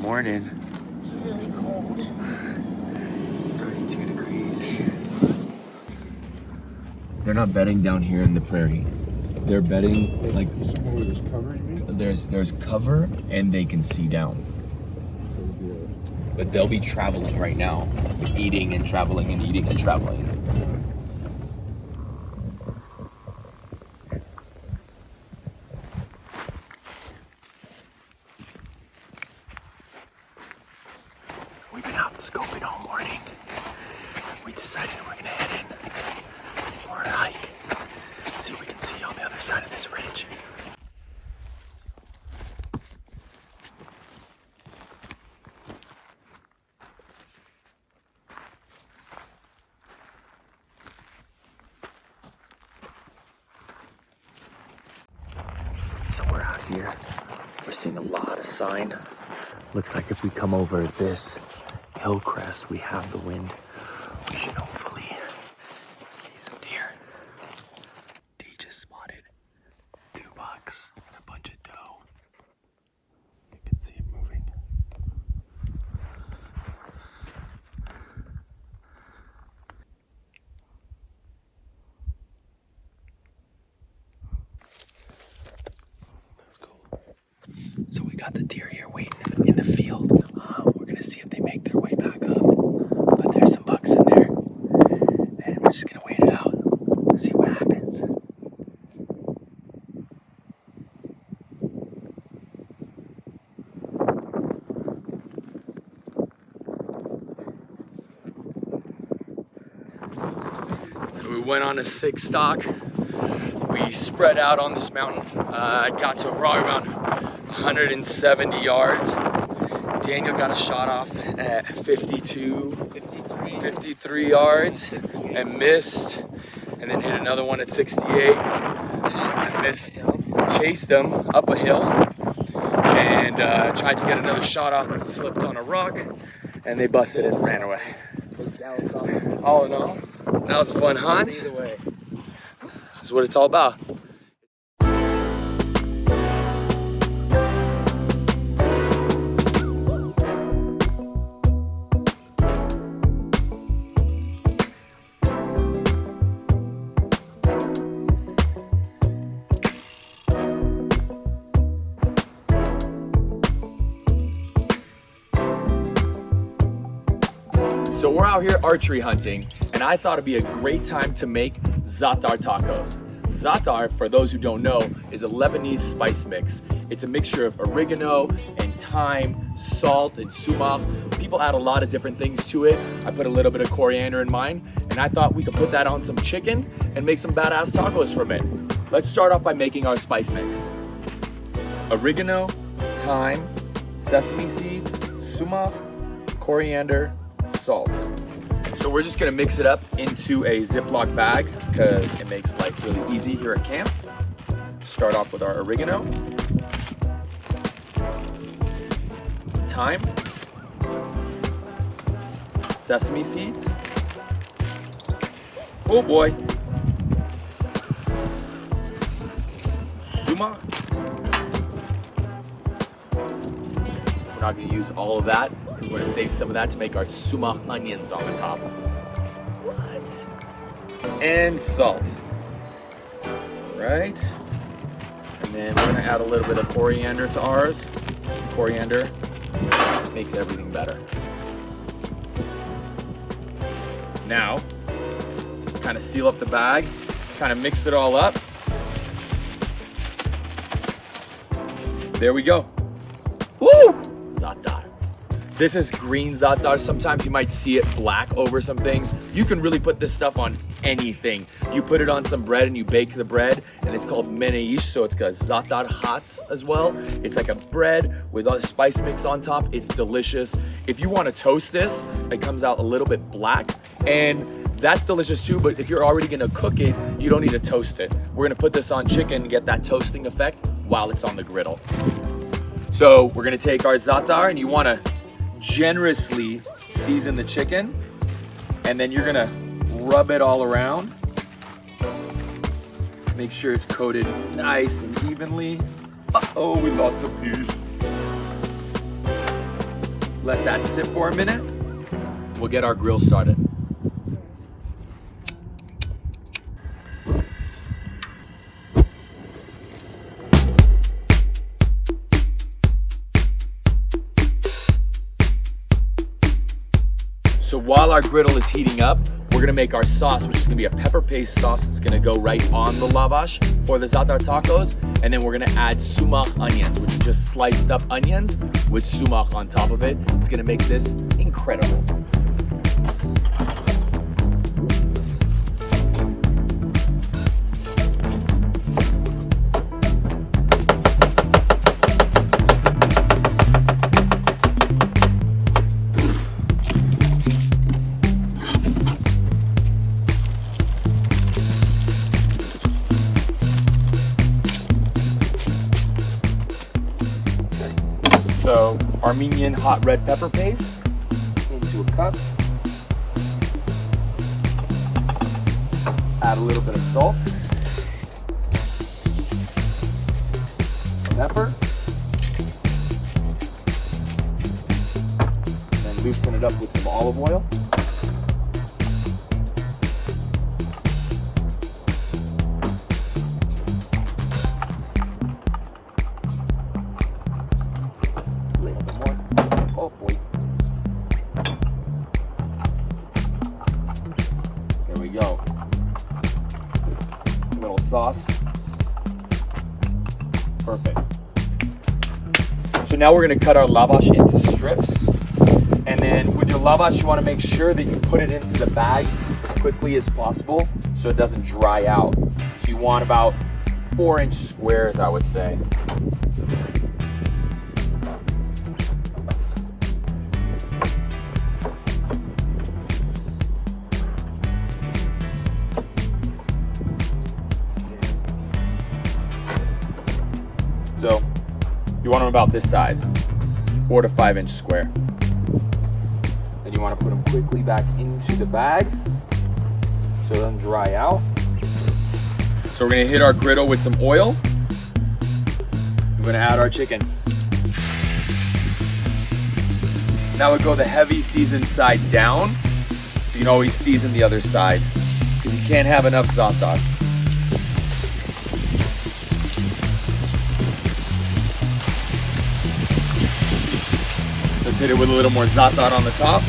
morning. It's really cold. It's 32 degrees. They're not bedding down here in the prairie. They're bedding like somewhere there's cover, you mean? there's cover and they can see down. But they'll be traveling right now, eating and traveling and eating and traveling. We've been out scoping all morning. We decided we're gonna head in for a hike. See what we can see on the other side of this ridge. So we're out here. We're seeing a lot of sign. Looks like if we come over this hill crest, we have the wind. We should hopefully see some deer. D just spotted 2 bucks and a bunch of doe. You can see it moving. That's cool. So we got the deer here waiting in the field. We're gonna see if they make their way back up. But there's some bucks in there. And we're just gonna wait it out. See what happens. So we went on a 6 stock. We spread out on this mountain. I got to probably around 170 yards. Daniel got a shot off at 53 yards and missed, and then hit another one at 68. I missed, chased him up a hill, and tried to get another shot off, but slipped on a rock, and they busted it and ran away. All in all, that was a fun hunt. This is what it's all about. So we're out here archery hunting, and I thought it'd be a great time to make Za'atar Tacos. Za'atar, for those who don't know, is a Lebanese spice mix. It's a mixture of oregano and thyme, salt, and sumac. People add a lot of different things to it. I put a little bit of coriander in mine, and I thought we could put that on some chicken and make some badass tacos from it. Let's start off by making our spice mix. Oregano, thyme, sesame seeds, sumac, coriander, salt. So we're just gonna mix it up into a Ziploc bag because it makes life really easy here at camp. Start off with our oregano, thyme, sesame seeds. Oh boy. Sumac. We're not gonna use all of that because we're gonna save some of that to make our sumac onions on the top. What? And salt. Right? And then we're gonna add a little bit of coriander to ours. This coriander makes everything better. Now, kind of seal up the bag, kind of mix it all up. There we go. Woo! Za'atar. This is green za'atar. Sometimes you might see it black over some things. You can really put this stuff on anything. You put it on some bread and you bake the bread, and it's called meneish, so it's got za'atar hats as well. It's like a bread with a spice mix on top. It's delicious. If you want to toast this, it comes out a little bit black, and that's delicious too, but if you're already gonna cook it, you don't need to toast it. We're gonna put this on chicken and get that toasting effect while it's on the griddle. So we're gonna take our za'atar, and you wanna generously season the chicken, and then you're gonna rub it all around. Make sure it's coated nice and evenly. Uh-oh, we lost a piece. Let that sit for a minute. We'll get our grill started. So while our griddle is heating up, we're gonna make our sauce, which is gonna be a pepper paste sauce that's gonna go right on the lavash for the Za'atar tacos. And then we're gonna add sumac onions, which are just sliced up onions with sumac on top of it. It's gonna make this incredible. So Armenian hot red pepper paste into a cup. Add a little bit of salt, pepper, and then loosen it up with some olive oil. Oh boy. There we go. A little sauce. Perfect. So now we're going to cut our lavash into strips. And then with your lavash, you want to make sure that you put it into the bag as quickly as possible so it doesn't dry out. So you want about 4-inch squares, I would say. So you want them about this size, 4 to 5-inch square. Then you want to put them quickly back into the bag so it doesn't dry out. So we're going to hit our griddle with some oil. We're going to add our chicken. Now we go the heavy seasoned side down. You can always season the other side because you can't have enough za'atar. Let's hit it with a little more za'atar on the top.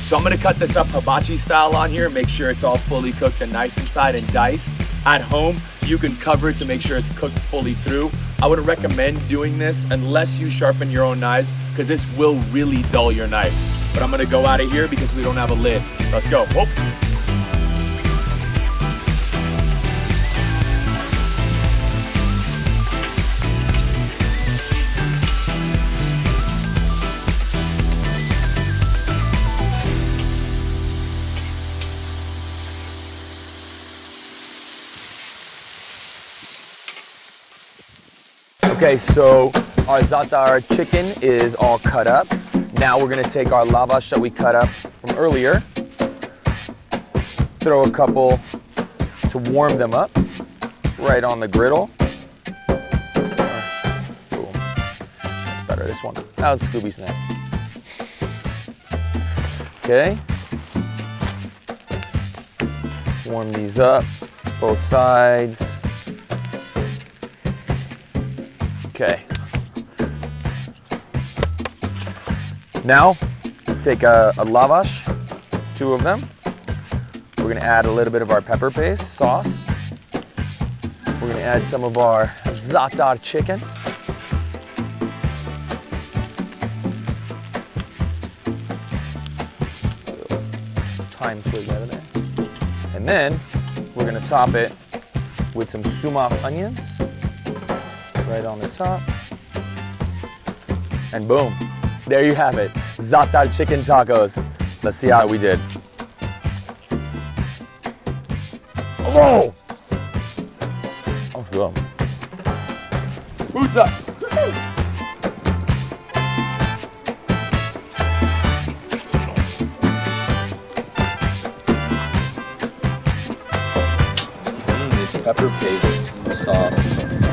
So I'm gonna cut this up hibachi style on here, make sure it's all fully cooked and nice inside and diced. At home, you can cover it to make sure it's cooked fully through. I would recommend doing this unless you sharpen your own knives, because this will really dull your knife. But I'm gonna go out of here because we don't have a lid. Let's go. Whoop. Okay, so our Za'atar chicken is all cut up. Now we're gonna take our lavash that we cut up from earlier, throw a couple to warm them up right on the griddle. Boom. Better this one. That was Scooby Snack. Okay. Warm these up, both sides. Okay. Now, take a lavash, 2 of them. We're gonna add a little bit of our pepper paste sauce. We're gonna add some of our Za'atar chicken. Thyme twig out of there. And then we're gonna top it with some sumac onions. Right on the top. And boom, there you have it. Za'atar chicken tacos. Let's see how we did. Oh! Oh, good. Spoots up. It's pepper paste sauce.